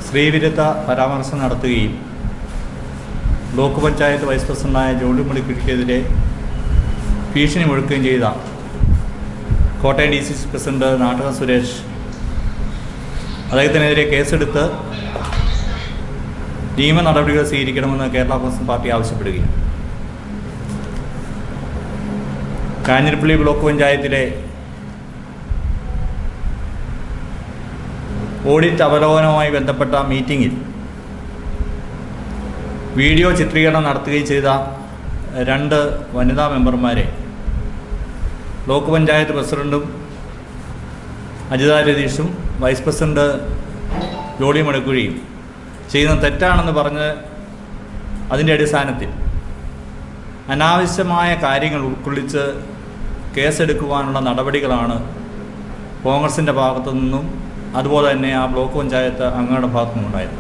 സ്ത്രീവിരുദ്ധ പരാമർശം നടത്തുകയും block panchayat vice പ്രസിഡന്റായ ജോളി മുടിക്കുഴിക്കെതിരെ ഭീഷണി മുഴക്കുകയും ചെയ്ത കോട്ടയം DCC പ്രസിഡന്റ് നാട്ടകം സുരേഷ് അദ്ദേഹത്തിനെതിരെ കേസെടുത്ത് നിയമ നടപടികൾ സ്വീകരിക്കണമെന്ന് കേരള കോൺഗ്രസ് പാർട്ടി ആവശ്യപ്പെടുകയും കാഞ്ഞിരപ്പള്ളി ബ്ലോക്ക് പഞ്ചായത്തിലെ ഓഡിറ്റ് അവലോകനവുമായി ബന്ധപ്പെട്ട മീറ്റിങ്ങിൽ വീഡിയോ ചിത്രീകരണം നടത്തുകയും ചെയ്ത 2 വനിതാ മെമ്പർമാരെ ബ്ലോക്ക് പഞ്ചായത്ത് പ്രസിഡൻറ്റും അജിത രതീഷും വൈസ് പ്രസിഡന്റ് ജോളി മണിക്കുഴിയും ചെയ്യുന്നത് തെറ്റാണെന്ന് പറഞ്ഞ് അതിൻ്റെ അടിസ്ഥാനത്തിൽ അനാവശ്യമായ കാര്യങ്ങൾ ഉൾക്കൊള്ളിച്ച് കേസെടുക്കുവാനുള്ള നടപടികളാണ് കോൺഗ്രസിൻ്റെ ഭാഗത്തു നിന്നും അതുപോലെ തന്നെ ആ ബ്ലോക്ക് പഞ്ചായത്ത് അംഗങ്ങളുടെ ഭാഗത്തു നിന്നുണ്ടായത്.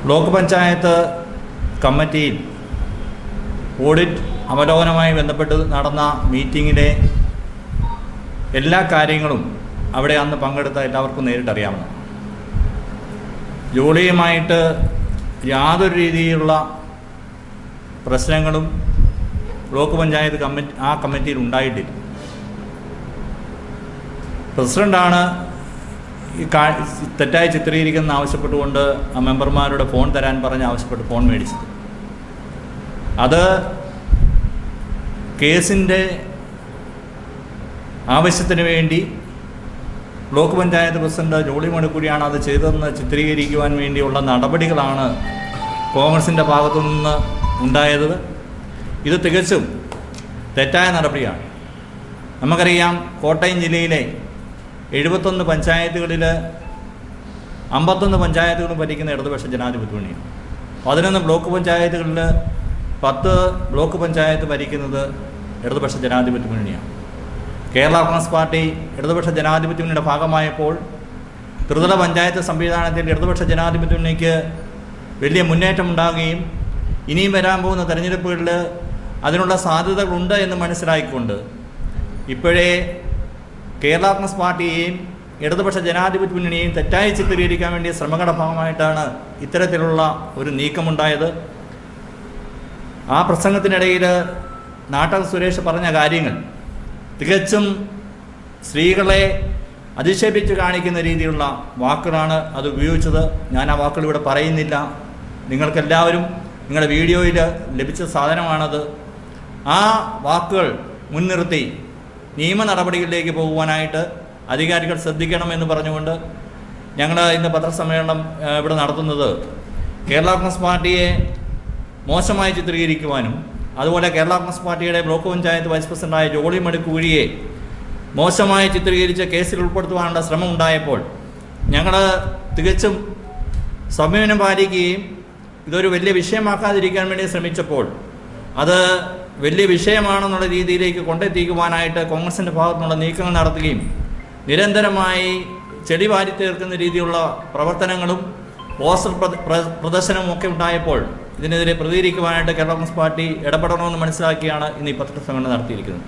ബ്ലോക്ക് പഞ്ചായത്ത് കമ്മിറ്റിയിൽ ഓഡിറ്റ് അവലോകനവുമായി ബന്ധപ്പെട്ട് നടന്ന മീറ്റിങ്ങിലെ എല്ലാ കാര്യങ്ങളും അവിടെ അന്ന് പങ്കെടുത്ത എല്ലാവർക്കും നേരിട്ടറിയാവുന്നതാണ്. ജോലിയുമായിട്ട് യാതൊരു രീതിയിലുള്ള പ്രശ്നങ്ങളും ബ്ലോക്ക് പഞ്ചായത്ത് കമ്മിറ്റിയിൽ ഉണ്ടായിട്ടില്ല. പ്രസിഡൻ്റാണ് ഈ തെറ്റായി ചിത്രീകരിക്കുന്ന ആവശ്യപ്പെട്ടുകൊണ്ട് ആ മെമ്പർമാരുടെ ഫോൺ തരാൻ പറഞ്ഞ് ആവശ്യപ്പെട്ട് ഫോൺ മേടിച്ചത്. അത് കേസിൻ്റെ ആവശ്യത്തിന് വേണ്ടി ബ്ലോക്ക് പഞ്ചായത്ത് പ്രസിഡന്റ് ജോളി മണിക്കുഴിയാണ് അത് ചെയ്തതെന്ന് ചിത്രീകരിക്കുവാൻ വേണ്ടിയുള്ള നടപടികളാണ് കോൺഗ്രസിൻ്റെ ഭാഗത്തു നിന്ന് ഉണ്ടായത്. ഇത് തികച്ചും തെറ്റായ നടപടിയാണ്. നമുക്കറിയാം, കോട്ടയം ജില്ലയിലെ 71 പഞ്ചായത്തുകളിൽ 51 പഞ്ചായത്തുകളും ഭരിക്കുന്ന ഇടതുപക്ഷ ജനാധിപത്യ മുന്നണിയാണ്. 11 ബ്ലോക്ക് പഞ്ചായത്തുകളിൽ 10 ബ്ലോക്ക് പഞ്ചായത്ത് ഭരിക്കുന്നത് ഇടതുപക്ഷ ജനാധിപത്യ മുന്നണിയാണ്. കേരള കോൺഗ്രസ് പാർട്ടി ഇടതുപക്ഷ ജനാധിപത്യ മുന്നണിയുടെ ഭാഗമായപ്പോൾ ത്രിതല പഞ്ചായത്ത് സംവിധാനത്തിൽ ഇടതുപക്ഷ ജനാധിപത്യ മുന്നണിക്ക് വലിയ മുന്നേറ്റം ഉണ്ടാകുകയും ഇനിയും വരാൻ പോകുന്ന തെരഞ്ഞെടുപ്പുകളിൽ അതിനുള്ള സാധ്യതകളുണ്ട് എന്ന് മനസ്സിലാക്കിക്കൊണ്ട് ഇപ്പോഴേ കേരള കോൺഗ്രസ് പാർട്ടിയെയും ഇടതുപക്ഷ ജനാധിപത്യ മുന്നണിയെയും തെറ്റായി ചിത്രീകരിക്കാൻ വേണ്ടിയ ശ്രമങ്ങളുടെ ഭാഗമായിട്ടാണ് ഇത്തരത്തിലുള്ള ഒരു നീക്കമുണ്ടായത്. ആ പ്രസംഗത്തിനിടയിൽ നാട്ടകം സുരേഷ് പറഞ്ഞ കാര്യങ്ങൾ തികച്ചും സ്ത്രീകളെ അധിക്ഷേപിച്ച് കാണിക്കുന്ന രീതിയിലുള്ള വാക്കുകളാണ് അത് ഉപയോഗിച്ചത്. ഞാൻ ആ വാക്കുകൾ ഇവിടെ പറയുന്നില്ല. നിങ്ങൾക്കെല്ലാവരും നിങ്ങളുടെ വീഡിയോയിൽ ലഭിച്ച സാധനമാണത്. ആ വാക്കുകൾ മുൻനിർത്തി നിയമ നടപടികളിലേക്ക് പോകുവാനായിട്ട് അധികാരികൾ ശ്രദ്ധിക്കണമെന്ന് പറഞ്ഞുകൊണ്ട് ഞങ്ങൾ ഇന്ന് പത്രസമ്മേളനം ഇവിടെ നടത്തുന്നത് കേരള കോൺഗ്രസ് പാർട്ടിയെ മോശമായി ചിത്രീകരിക്കുവാനും അതുപോലെ കേരള കോൺഗ്രസ് പാർട്ടിയുടെ ബ്ലോക്ക് പഞ്ചായത്ത് വൈസ് പ്രസിഡന്റായ ജോളി മണിക്കുഴിയെ മോശമായി ചിത്രീകരിച്ച് കേസിൽ ഉൾപ്പെടുത്തുവാനുള്ള ശ്രമം ഉണ്ടായപ്പോൾ ഞങ്ങൾ തികച്ചും സംയമനം പാലിക്കുകയും ഇതൊരു വലിയ വിഷയമാക്കാതിരിക്കാൻ വേണ്ടി ശ്രമിച്ചപ്പോൾ അത് വലിയ വിഷയമാണെന്നുള്ള രീതിയിലേക്ക് കൊണ്ടെത്തിക്കുവാനായിട്ട് കോൺഗ്രസിൻ്റെ ഭാഗത്തുനിന്നുള്ള നീക്കങ്ങൾ നടത്തുകയും നിരന്തരമായി ചെടി വാരി തീർക്കുന്ന രീതിയിലുള്ള പ്രവർത്തനങ്ങളും പോസ്റ്റർ പ്രദർശനവും ഒക്കെ ഉണ്ടായപ്പോൾ ഇതിനെതിരെ പ്രതികരിക്കുവാനായിട്ട് കേരള കോൺഗ്രസ് പാർട്ടി ഇടപെടണമെന്ന് മനസ്സിലാക്കിയാണ് ഇന്ന് ഈ പത്രസമ്മേളനം നടത്തിയിരിക്കുന്നത്.